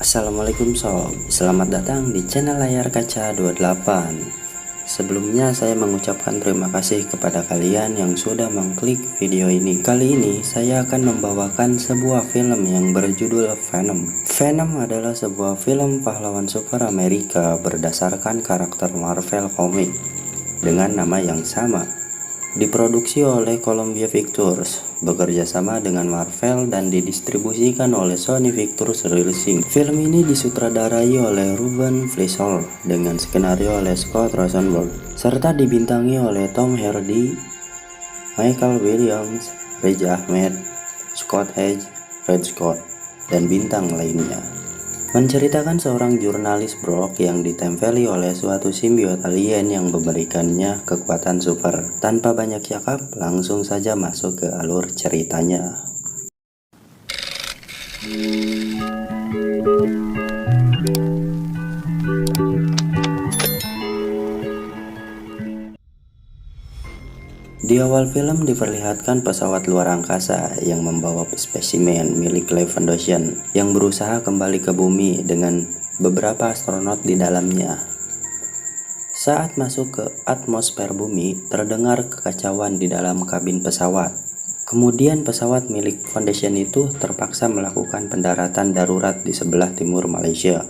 Assalamualaikum sob, selamat datang di channel layar kaca 28. Sebelumnya saya mengucapkan terima kasih kepada kalian yang sudah mengklik video ini. Kali ini saya akan membawakan sebuah film yang berjudul Venom. Venom adalah sebuah film pahlawan super Amerika berdasarkan karakter Marvel Comic dengan nama yang sama. Diproduksi oleh Columbia Pictures, bekerja sama dengan Marvel dan didistribusikan oleh Sony Pictures Releasing. Film ini disutradarai oleh Ruben Fleischer dengan skenario oleh Scott Rosenberg, serta dibintangi oleh Tom Hardy, Michael Williams, Riz Ahmed, Scott Hedge, Red Scott, dan bintang lainnya. Menceritakan seorang jurnalis Brock yang ditempeli oleh suatu simbiot alien yang memberikannya kekuatan super. Tanpa banyak cakap, langsung saja masuk ke alur ceritanya. Di awal film diperlihatkan pesawat luar angkasa yang membawa spesimen milik Life Foundation yang berusaha kembali ke bumi dengan beberapa astronot di dalamnya. Saat masuk ke atmosfer bumi, terdengar kekacauan di dalam kabin pesawat. Kemudian pesawat milik Foundation itu terpaksa melakukan pendaratan darurat di sebelah timur Malaysia.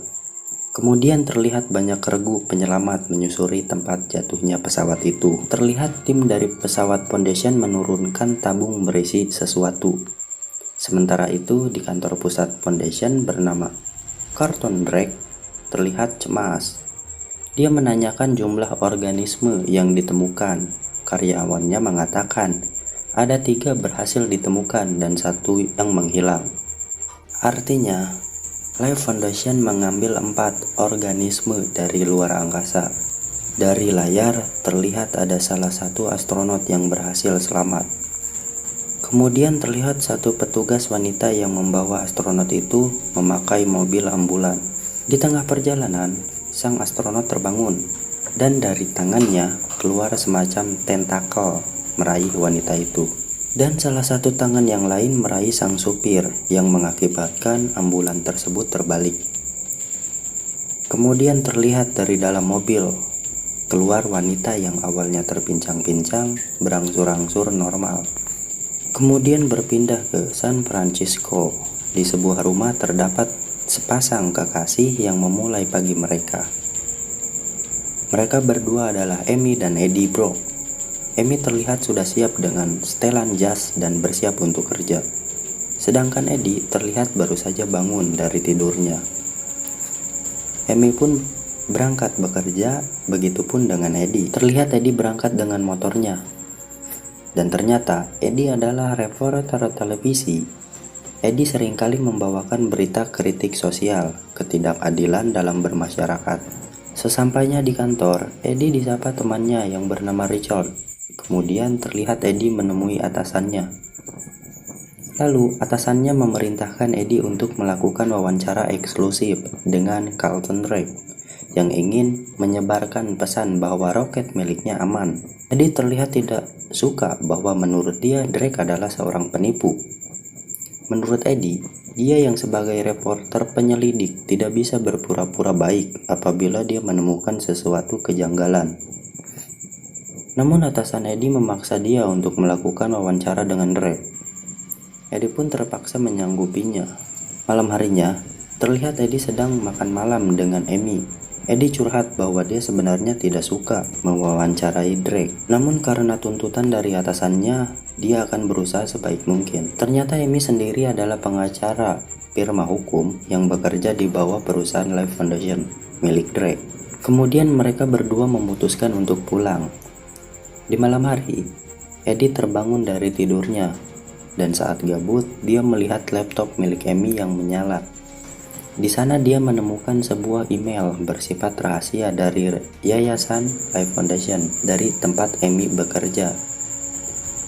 Kemudian terlihat banyak regu penyelamat menyusuri tempat jatuhnya pesawat itu. Terlihat tim dari pesawat Foundation menurunkan tabung berisi sesuatu. Sementara itu di kantor pusat Foundation bernama Carlton Drake terlihat cemas. Dia menanyakan jumlah organisme yang ditemukan. Karyawannya mengatakan ada 3 berhasil ditemukan dan 1 yang menghilang. Artinya Life Foundation mengambil 4 organisme dari luar angkasa. Dari layar terlihat ada salah satu astronot yang berhasil selamat. Kemudian terlihat satu petugas wanita yang membawa astronot itu memakai mobil ambulan. Di tengah perjalanan, sang astronot terbangun dan dari tangannya keluar semacam tentakel meraih wanita itu. Dan salah satu tangan yang lain meraih sang supir yang mengakibatkan ambulan tersebut terbalik. Kemudian terlihat dari dalam mobil keluar wanita yang awalnya terpincang-pincang berangsur-angsur normal. Kemudian berpindah ke San Francisco. Di sebuah rumah terdapat sepasang kekasih yang memulai pagi mereka. Mereka berdua adalah Amy dan Eddie Brock. Amy terlihat sudah siap dengan setelan jas dan bersiap untuk kerja. Sedangkan Eddie terlihat baru saja bangun dari tidurnya. Amy pun berangkat bekerja, begitupun dengan Eddie. Terlihat Eddie berangkat dengan motornya. Dan ternyata Eddie adalah reporter televisi. Eddie seringkali membawakan berita kritik sosial, ketidakadilan dalam bermasyarakat. Sesampainya di kantor, Eddie disapa temannya yang bernama Richard. Kemudian terlihat Eddie menemui atasannya. Lalu atasannya memerintahkan Eddie untuk melakukan wawancara eksklusif dengan Carlton Drake yang ingin menyebarkan pesan bahwa roket miliknya aman. Eddie terlihat tidak suka bahwa menurut dia Drake adalah seorang penipu. Menurut Eddie, dia yang sebagai reporter penyelidik tidak bisa berpura-pura baik apabila dia menemukan sesuatu kejanggalan. Namun atasan Eddie memaksa dia untuk melakukan wawancara dengan Drake. Eddie pun terpaksa menyanggupinya. Malam harinya, terlihat Eddie sedang makan malam dengan Amy. Eddie curhat bahwa dia sebenarnya tidak suka mewawancarai Drake. Namun karena tuntutan dari atasannya, dia akan berusaha sebaik mungkin. Ternyata Amy sendiri adalah pengacara firma hukum yang bekerja di bawah perusahaan Life Foundation milik Drake. Kemudian mereka berdua memutuskan untuk pulang. Di malam hari, Eddie terbangun dari tidurnya, dan saat gabut, dia melihat laptop milik Amy yang menyala. Di sana dia menemukan sebuah email bersifat rahasia dari Yayasan Life Foundation dari tempat Amy bekerja.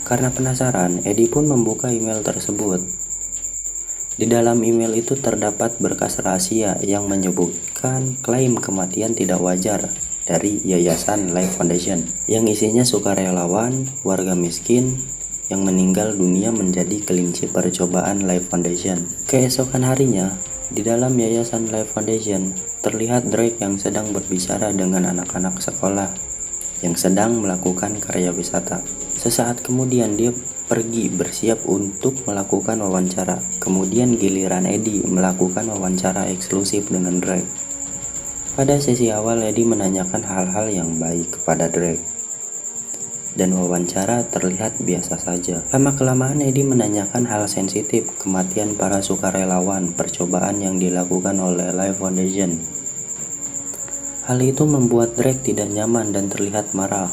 Karena penasaran, Eddie pun membuka email tersebut. Di dalam email itu terdapat berkas rahasia yang menyebutkan klaim kematian tidak wajar dari Yayasan Life Foundation yang isinya sukarelawan, warga miskin, yang meninggal dunia menjadi kelinci percobaan Life Foundation. Keesokan harinya, di dalam yayasan Life Foundation, terlihat Drake yang sedang berbicara dengan anak-anak sekolah yang sedang melakukan karya wisata. Sesaat kemudian dia pergi bersiap untuk melakukan wawancara. Kemudian giliran Eddie melakukan wawancara eksklusif dengan Drake. Pada sesi awal, Eddie menanyakan hal-hal yang baik kepada Drake dan wawancara terlihat biasa saja. Lama-kelamaan Eddie menanyakan hal sensitif, kematian para sukarelawan, percobaan yang dilakukan oleh Life Foundation. Hal itu membuat Drake tidak nyaman dan terlihat marah.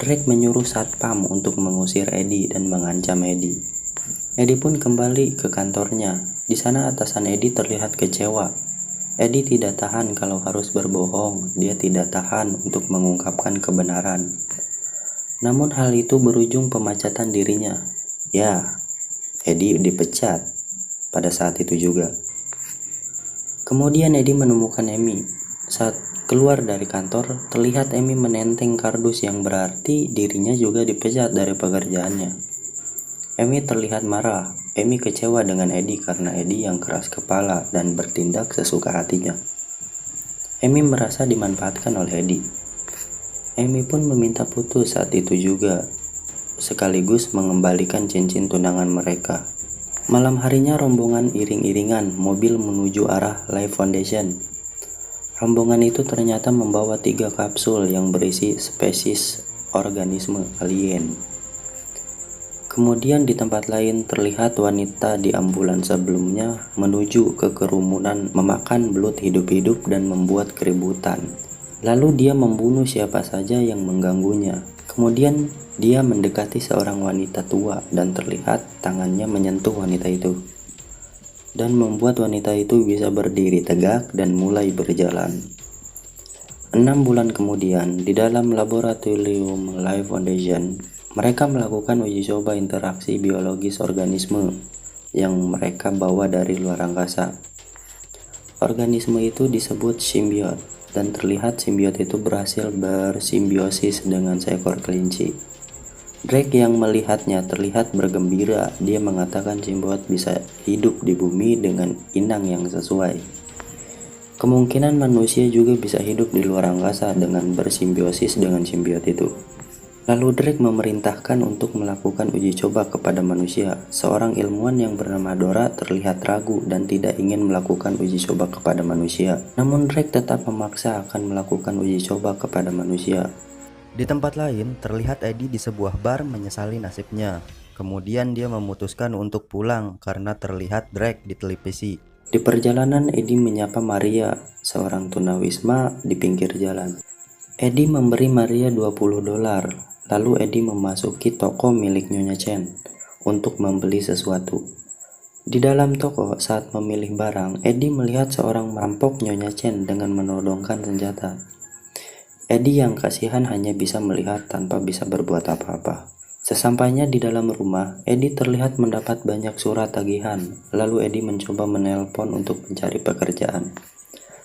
Drake menyuruh satpam untuk mengusir Eddie dan mengancam Eddie. Eddie pun kembali ke kantornya. Di sana atasan Eddie terlihat kecewa. Eddie tidak tahan kalau harus berbohong. Dia tidak tahan untuk mengungkapkan kebenaran. Namun hal itu berujung pemecatan dirinya. Ya, Eddie dipecat pada saat itu juga. Kemudian Eddie menemukan Amy. Saat keluar dari kantor, terlihat Amy menenteng kardus yang berarti dirinya juga dipecat dari pekerjaannya. Amy terlihat marah. Amy kecewa dengan Eddie karena Eddie yang keras kepala dan bertindak sesuka hatinya. Amy merasa dimanfaatkan oleh Eddie. Amy pun meminta putus saat itu juga, sekaligus mengembalikan cincin tunangan mereka. Malam harinya rombongan iring-iringan mobil menuju arah Life Foundation. Rombongan itu ternyata membawa 3 kapsul yang berisi spesies organisme alien. Kemudian di tempat lain terlihat wanita di ambulans sebelumnya menuju ke kerumunan memakan belut hidup-hidup dan membuat keributan. Lalu dia membunuh siapa saja yang mengganggunya. Kemudian dia mendekati seorang wanita tua dan terlihat tangannya menyentuh wanita itu dan membuat wanita itu bisa berdiri tegak dan mulai berjalan. 6 bulan kemudian, di dalam laboratorium Life Foundation, mereka melakukan uji coba interaksi biologis organisme yang mereka bawa dari luar angkasa. Organisme itu disebut simbiot. Dan terlihat simbiot itu berhasil bersimbiosis dengan seekor kelinci. Drake yang melihatnya terlihat bergembira. Dia mengatakan simbiot bisa hidup di bumi dengan inang yang sesuai. Kemungkinan manusia juga bisa hidup di luar angkasa dengan bersimbiosis dengan simbiot itu. Lalu Drake memerintahkan untuk melakukan uji coba kepada manusia. Seorang ilmuwan yang bernama Dora terlihat ragu dan tidak ingin melakukan uji coba kepada manusia. Namun Drake tetap memaksa akan melakukan uji coba kepada manusia. Di tempat lain, terlihat Eddie di sebuah bar menyesali nasibnya. Kemudian dia memutuskan untuk pulang karena terlihat Drake di televisi. Di perjalanan, Eddie menyapa Maria, seorang tunawisma di pinggir jalan. Eddie memberi Maria $20. Lalu Eddie memasuki toko milik Nyonya Chen untuk membeli sesuatu. Di dalam toko, saat memilih barang, Eddie melihat seorang merampok Nyonya Chen dengan menodongkan senjata. Eddie yang kasihan hanya bisa melihat tanpa bisa berbuat apa-apa. Sesampainya di dalam rumah, Eddie terlihat mendapat banyak surat tagihan. Lalu Eddie mencoba menelpon untuk mencari pekerjaan.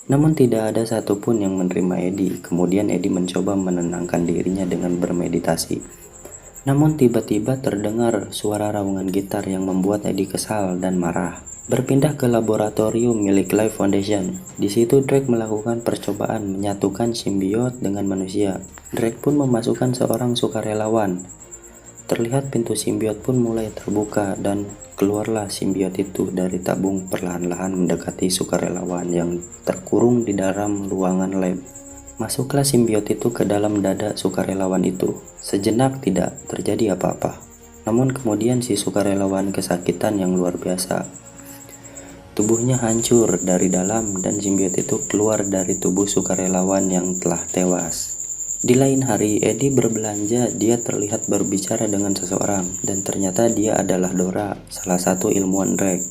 Namun tidak ada satupun yang menerima Eddie. Kemudian Eddie mencoba menenangkan dirinya dengan bermeditasi. Namun tiba-tiba terdengar suara raungan gitar yang membuat Eddie kesal dan marah. Berpindah ke laboratorium milik Life Foundation. Di situ Drake melakukan percobaan menyatukan simbiot dengan manusia. Drake pun memasukkan seorang sukarelawan. Terlihat pintu simbiot pun mulai terbuka dan keluarlah simbiot itu dari tabung perlahan-lahan mendekati sukarelawan yang terkurung di dalam ruangan lab. Masuklah simbiot itu ke dalam dada sukarelawan itu. Sejenak tidak terjadi apa-apa. Namun kemudian si sukarelawan kesakitan yang luar biasa. Tubuhnya hancur dari dalam dan simbiot itu keluar dari tubuh sukarelawan yang telah tewas. Di lain hari, Eddie berbelanja. Dia terlihat berbicara dengan seseorang dan ternyata dia adalah Dora, salah satu ilmuwan Drake.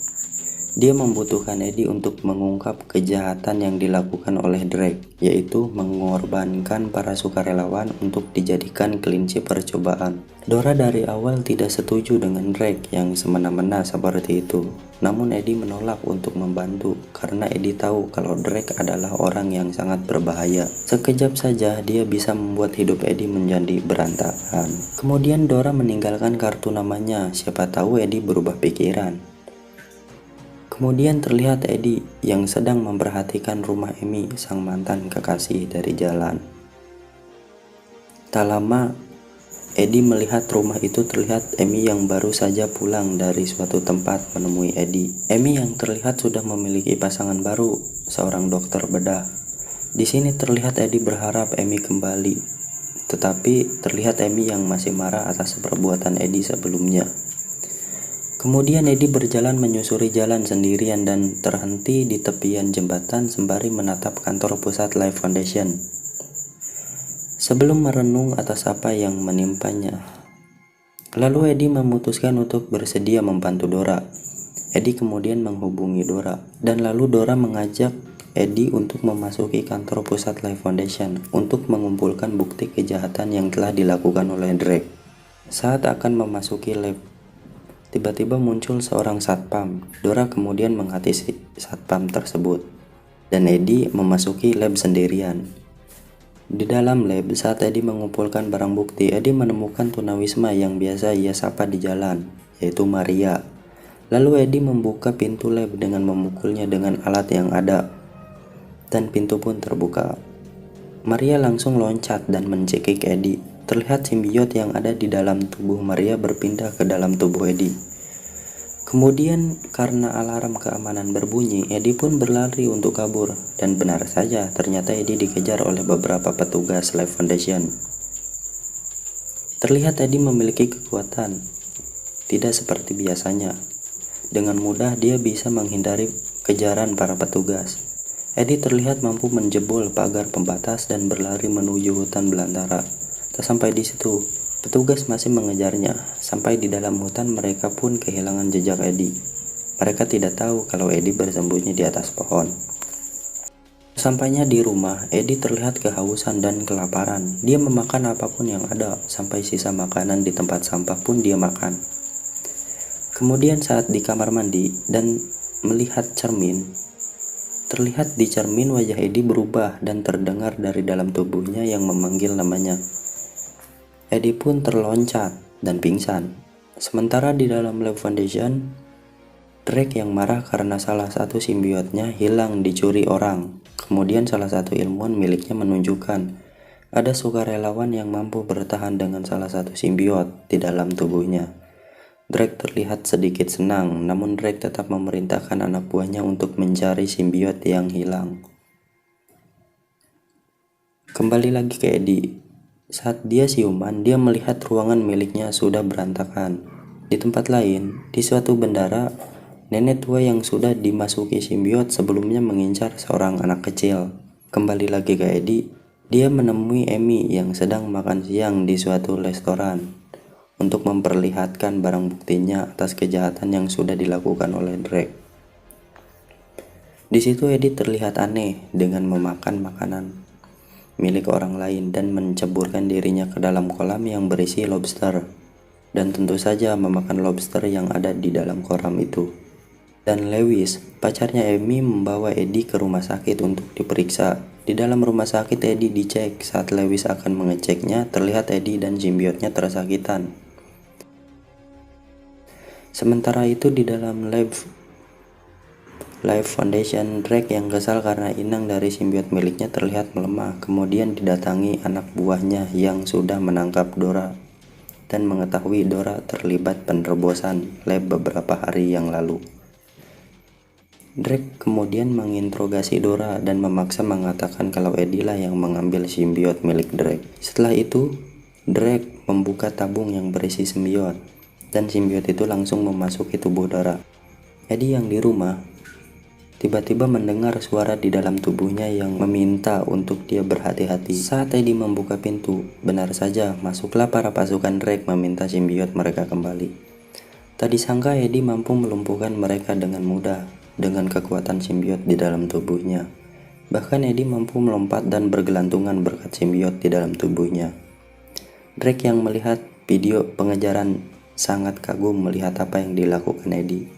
Dia membutuhkan Eddie untuk mengungkap kejahatan yang dilakukan oleh Drake, yaitu mengorbankan para sukarelawan untuk dijadikan kelinci percobaan. Dora dari awal tidak setuju dengan Drake yang semena-mena seperti itu. Namun Eddie menolak untuk membantu karena Eddie tahu kalau Drake adalah orang yang sangat berbahaya. Sekejap saja dia bisa membuat hidup Eddie menjadi berantakan. Kemudian Dora meninggalkan kartu namanya, siapa tahu Eddie berubah pikiran. Kemudian terlihat Eddie yang sedang memperhatikan rumah Amy, sang mantan kekasih dari jalan. Tak lama, Eddie melihat rumah itu terlihat Amy yang baru saja pulang dari suatu tempat menemui Eddie. Amy yang terlihat sudah memiliki pasangan baru, seorang dokter bedah. Di sini terlihat Eddie berharap Amy kembali, tetapi terlihat Amy yang masih marah atas perbuatan Eddie sebelumnya. Kemudian Eddie berjalan menyusuri jalan sendirian dan terhenti di tepian jembatan sembari menatap kantor pusat Life Foundation. Sebelum merenung atas apa yang menimpanya, lalu Eddie memutuskan untuk bersedia membantu Dora. Eddie kemudian menghubungi Dora, dan lalu Dora mengajak Eddie untuk memasuki kantor pusat Life Foundation untuk mengumpulkan bukti kejahatan yang telah dilakukan oleh Drake. Saat akan memasuki lab, tiba-tiba muncul seorang satpam. Dora kemudian menghabisi satpam tersebut, dan Eddie memasuki lab sendirian. Di dalam lab, saat Eddie mengumpulkan barang bukti, Eddie menemukan tunawisma yang biasa ia sapa di jalan, yaitu Maria. Lalu Eddie membuka pintu lab dengan memukulnya dengan alat yang ada, dan pintu pun terbuka. Maria langsung loncat dan mencekik Eddie. Terlihat simbiot yang ada di dalam tubuh Maria berpindah ke dalam tubuh Eddie. Kemudian karena alarm keamanan berbunyi, Eddie pun berlari untuk kabur. Dan benar saja, ternyata Eddie dikejar oleh beberapa petugas Life Foundation. Terlihat Eddie memiliki kekuatan, tidak seperti biasanya. Dengan mudah dia bisa menghindari kejaran para petugas. Eddie terlihat mampu menjebol pagar pembatas dan berlari menuju hutan belantara. Tak sampai di situ, petugas masih mengejarnya. Sampai di dalam hutan, mereka pun kehilangan jejak Eddie. Mereka tidak tahu kalau Eddie bersembunyi di atas pohon. Sampainya di rumah, Eddie terlihat kehausan dan kelaparan. Dia memakan apapun yang ada, sampai sisa makanan di tempat sampah pun dia makan. Kemudian saat di kamar mandi dan melihat cermin, terlihat di cermin wajah Eddie berubah dan terdengar dari dalam tubuhnya yang memanggil namanya. Eddie pun terloncat dan pingsan. Sementara di dalam Life Foundation, Drake yang marah karena salah satu simbiotnya hilang dicuri orang. Kemudian salah satu ilmuwan miliknya menunjukkan ada sukarelawan yang mampu bertahan dengan salah satu simbiot di dalam tubuhnya. Drake terlihat sedikit senang, namun Drake tetap memerintahkan anak buahnya untuk mencari simbiot yang hilang. Kembali lagi ke Eddie. Saat dia siuman, dia melihat ruangan miliknya sudah berantakan. Di tempat lain, di suatu bendara, nenek tua yang sudah dimasuki simbiot sebelumnya mengincar seorang anak kecil. Kembali lagi ke Eddie, dia menemui Amy yang sedang makan siang di suatu restoran untuk memperlihatkan barang buktinya atas kejahatan yang sudah dilakukan oleh Drake. Di situ Eddie terlihat aneh dengan memakan makanan milik orang lain dan menceburkan dirinya ke dalam kolam yang berisi lobster, dan tentu saja memakan lobster yang ada di dalam kolam itu. Dan Lewis, pacarnya Amy, membawa Eddie ke rumah sakit untuk diperiksa. Di dalam rumah sakit Eddie dicek. Saat Lewis akan mengeceknya, terlihat Eddie dan simbiotnya tersakitan. Sementara itu di dalam Life Foundation, Drake yang kesal karena inang dari simbiot miliknya terlihat melemah. Kemudian didatangi anak buahnya yang sudah menangkap Dora dan mengetahui Dora terlibat penerbosan lab beberapa hari yang lalu. Drake kemudian menginterogasi Dora dan memaksa mengatakan kalau Eddie lah yang mengambil simbiot milik Drake. Setelah itu, Drake membuka tabung yang berisi simbiot, dan simbiot itu langsung memasuki tubuh Dora. Eddie yang di rumah tiba-tiba mendengar suara di dalam tubuhnya yang meminta untuk dia berhati-hati. Saat Eddie membuka pintu, benar saja masuklah para pasukan Drake meminta simbiot mereka kembali. Tak disangka Eddie mampu melumpuhkan mereka dengan mudah. dengan kekuatan simbiot di dalam tubuhnya. Bahkan Eddie mampu melompat dan bergelantungan berkat simbiot di dalam tubuhnya. Drake yang melihat video pengejaran sangat kagum melihat apa yang dilakukan Eddie.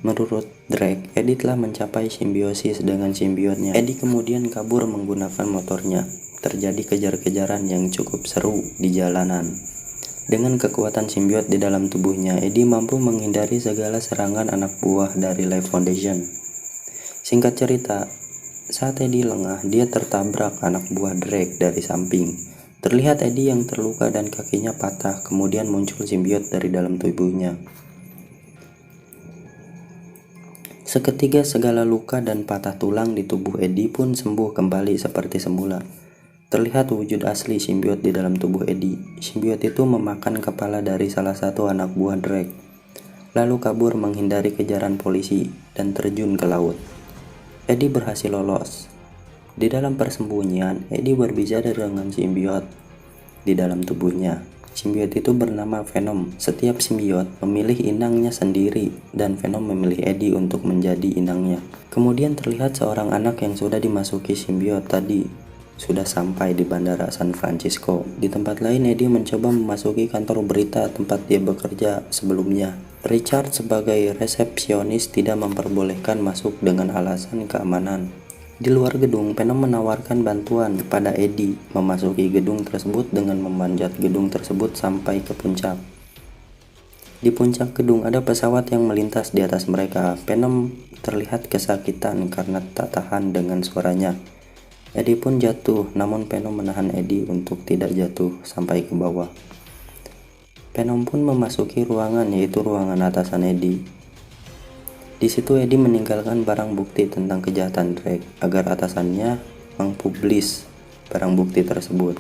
Menurut Drake, Eddie telah mencapai simbiosis dengan simbiotnya. Eddie kemudian kabur menggunakan motornya. Terjadi kejar-kejaran yang cukup seru di jalanan. Dengan kekuatan simbiot di dalam tubuhnya, Eddie mampu menghindari segala serangan anak buah dari Life Foundation. Singkat cerita, saat Eddie lengah, dia tertabrak anak buah Drake dari samping. Terlihat Eddie yang terluka dan kakinya patah, kemudian muncul simbiot dari dalam tubuhnya. Seketika segala luka dan patah tulang di tubuh Eddie pun sembuh kembali seperti semula. Terlihat wujud asli simbiot di dalam tubuh Eddie. Simbiot itu memakan kepala dari salah satu anak buah Drake, lalu kabur menghindari kejaran polisi dan terjun ke laut. Eddie berhasil lolos. Di dalam persembunyian, Eddie berbicara dengan simbiot di dalam tubuhnya. Simbiot itu bernama Venom. Setiap simbiot memilih inangnya sendiri dan Venom memilih Eddie untuk menjadi inangnya. Kemudian terlihat seorang anak yang sudah dimasuki simbiot tadi sudah sampai di Bandara San Francisco. Di tempat lain, Eddie mencoba memasuki kantor berita tempat dia bekerja sebelumnya. Richard sebagai resepsionis tidak memperbolehkan masuk dengan alasan keamanan. Di luar gedung, Venom menawarkan bantuan pada Eddie memasuki gedung tersebut dengan memanjat gedung tersebut sampai ke puncak. Di puncak gedung ada pesawat yang melintas di atas mereka. Venom terlihat kesakitan karena tak tahan dengan suaranya. Eddie pun jatuh, namun Venom menahan Eddie untuk tidak jatuh sampai ke bawah. Venom pun memasuki ruangan, yaitu ruangan atasan Eddie. Di situ Eddie meninggalkan barang bukti tentang kejahatan Drake agar atasannya mengpublis barang bukti tersebut.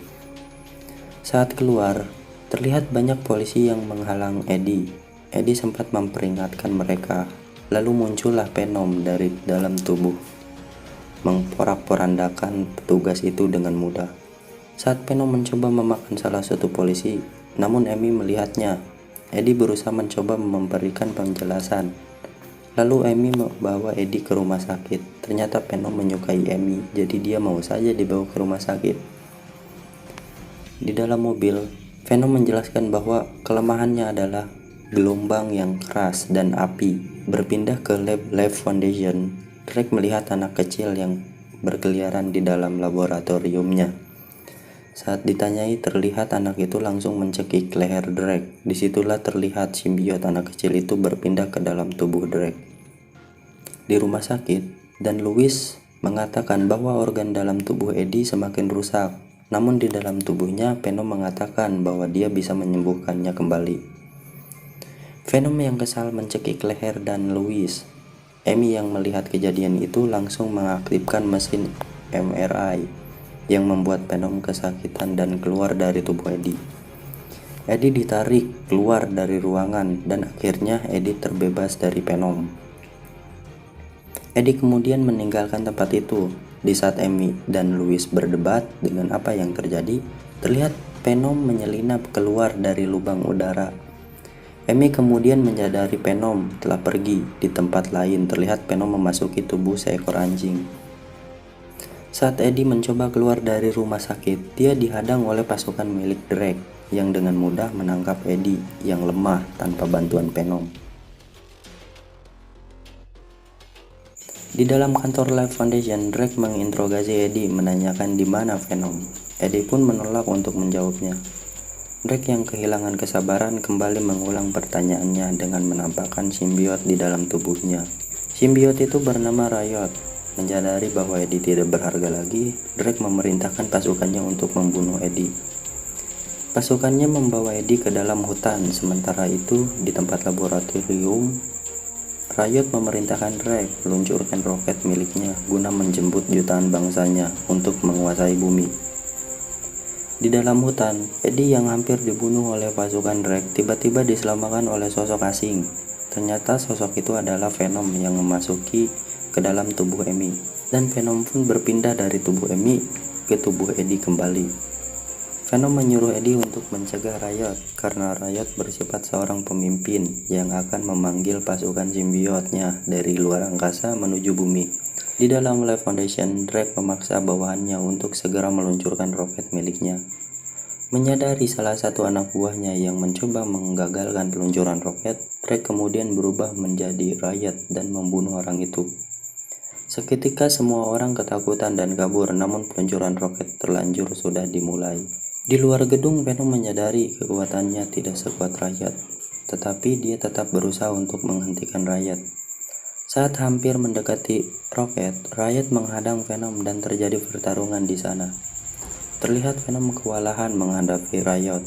Saat keluar, terlihat banyak polisi yang menghalang Eddie. Eddie sempat memperingatkan mereka, lalu muncullah Venom dari dalam tubuh, memporak-porandakan petugas itu dengan mudah. Saat Venom mencoba memakan salah satu polisi, namun Amy melihatnya. Eddie berusaha mencoba memberikan penjelasan. Lalu Amy membawa Eddie ke rumah sakit. Ternyata Venom menyukai Amy, jadi dia mau saja dibawa ke rumah sakit. Di dalam mobil, Venom menjelaskan bahwa kelemahannya adalah gelombang yang keras dan api. Berpindah ke lab Life Foundation, Drake melihat anak kecil yang berkeliaran di dalam laboratoriumnya. Saat ditanyai, terlihat anak itu langsung mencekik leher Drake. Disitulah terlihat simbiot anak kecil itu berpindah ke dalam tubuh Drake. Di rumah sakit, dan Louis mengatakan bahwa organ dalam tubuh Eddie semakin rusak. Namun di dalam tubuhnya, Venom mengatakan bahwa dia bisa menyembuhkannya kembali. Venom yang kesal mencekik leher dan Louis. Amy yang melihat kejadian itu langsung mengaktifkan mesin MRI yang membuat Venom kesakitan dan keluar dari tubuh Eddie. Eddie ditarik keluar dari ruangan dan akhirnya Eddie terbebas dari Venom. Eddie kemudian meninggalkan tempat itu. Di saat Amy dan Louis berdebat dengan apa yang terjadi, terlihat Venom menyelinap keluar dari lubang udara. Amy kemudian menyadari Venom telah pergi. Di tempat lain terlihat Venom memasuki tubuh seekor anjing. Saat Eddie mencoba keluar dari rumah sakit, dia dihadang oleh pasukan milik Drake yang dengan mudah menangkap Eddie yang lemah tanpa bantuan Venom. Di dalam kantor Life Foundation, Drake menginterogasi Eddie menanyakan di mana Venom. Eddie pun menolak untuk menjawabnya. Drake yang kehilangan kesabaran kembali mengulang pertanyaannya dengan menampakkan simbiot di dalam tubuhnya. Simbiot itu bernama Riot. Menyadari bahwa Eddie tidak berharga lagi, Drake memerintahkan pasukannya untuk membunuh Eddie. Pasukannya membawa Eddie ke dalam hutan. Sementara itu, di tempat laboratorium, Riot memerintahkan Drake meluncurkan roket miliknya guna menjemput jutaan bangsanya untuk menguasai bumi. Di dalam hutan, Eddie yang hampir dibunuh oleh pasukan Drake tiba-tiba diselamatkan oleh sosok asing. Ternyata sosok itu adalah Venom yang memasuki ke dalam tubuh Amy, dan Venom pun berpindah dari tubuh Amy ke tubuh Eddie kembali. Venom menyuruh Eddie untuk mencegah Riot karena Riot bersifat seorang pemimpin yang akan memanggil pasukan simbiotnya dari luar angkasa menuju bumi. Di dalam Life Foundation, Drake memaksa bawahannya untuk segera meluncurkan roket miliknya. Menyadari salah satu anak buahnya yang mencoba menggagalkan peluncuran roket, Drake kemudian berubah menjadi Riot dan membunuh orang itu. Seketika semua orang ketakutan dan kabur, namun peluncuran roket terlanjur sudah dimulai. Di luar gedung, Venom menyadari kekuatannya tidak sekuat Riot, tetapi dia tetap berusaha untuk menghentikan Riot. Saat hampir mendekati roket, Riot menghadang Venom dan terjadi pertarungan di sana. Terlihat Venom kewalahan menghadapi Riot,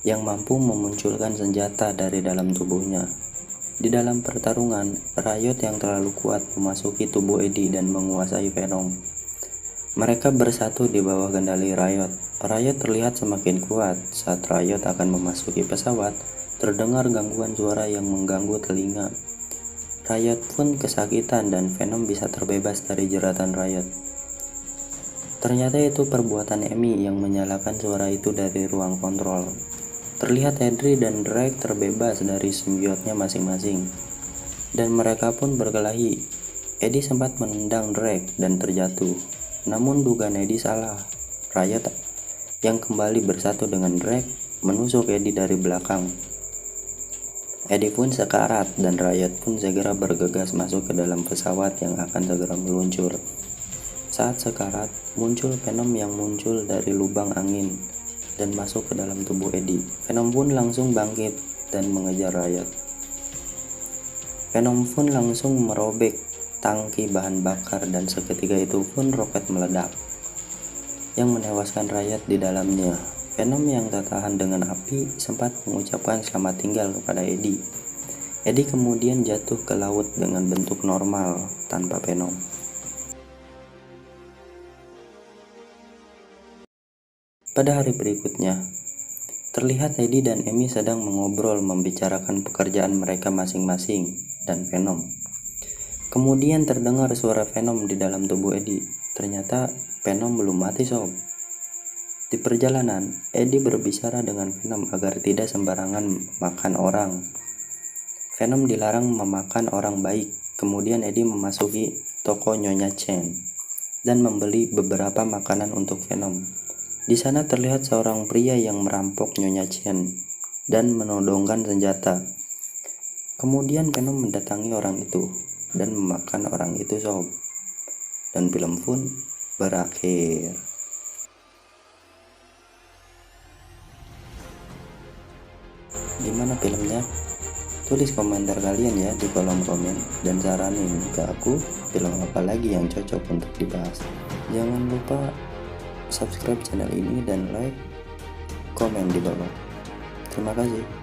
yang mampu memunculkan senjata dari dalam tubuhnya. Di dalam pertarungan, Riot yang terlalu kuat memasuki tubuh Eddie dan menguasai Venom. Mereka bersatu di bawah kendali Riot. Riot terlihat semakin kuat. Saat Riot akan memasuki pesawat, terdengar gangguan suara yang mengganggu telinga. Riot pun kesakitan dan Venom bisa terbebas dari jeratan Riot. Ternyata itu perbuatan Amy yang menyalakan suara itu dari ruang kontrol. Terlihat Eddie dan Drake terbebas dari simbiotnya masing-masing, dan mereka pun berkelahi. Eddie sempat menendang Drake dan terjatuh, namun dugaan Eddie salah. Riot yang kembali bersatu dengan Drake menusuk Eddie dari belakang. Eddie pun sekarat dan Riot pun segera bergegas masuk ke dalam pesawat yang akan segera meluncur. Saat sekarat, muncul Venom yang muncul dari lubang angin dan masuk ke dalam tubuh Eddie. Venom pun langsung bangkit dan mengejar Riot. Venom pun langsung merobek tangki bahan bakar dan seketika itu pun roket meledak yang menewaskan Riot di dalamnya. Venom yang tak tahan dengan api sempat mengucapkan selamat tinggal kepada Eddie. Eddie kemudian jatuh ke laut dengan bentuk normal tanpa Venom. Pada hari berikutnya, terlihat Eddie dan Amy sedang mengobrol membicarakan pekerjaan mereka masing-masing dan Venom. Kemudian terdengar suara Venom di dalam tubuh Eddie. Ternyata Venom belum mati sob. Di perjalanan, Eddie berbicara dengan Venom agar tidak sembarangan makan orang. Venom dilarang memakan orang baik. Kemudian Eddie memasuki toko Nyonya Chen dan membeli beberapa makanan untuk Venom. Di sana terlihat seorang pria yang merampok Nyonya Chen dan menodongkan senjata. Kemudian Venom mendatangi orang itu dan memakan orang itu sob. Dan film pun berakhir. Gimana filmnya? Tulis komentar kalian ya di kolom komen dan saranin ke aku film apa lagi yang cocok untuk dibahas. Jangan lupa subscribe channel ini dan like, komen di bawah. Terima kasih.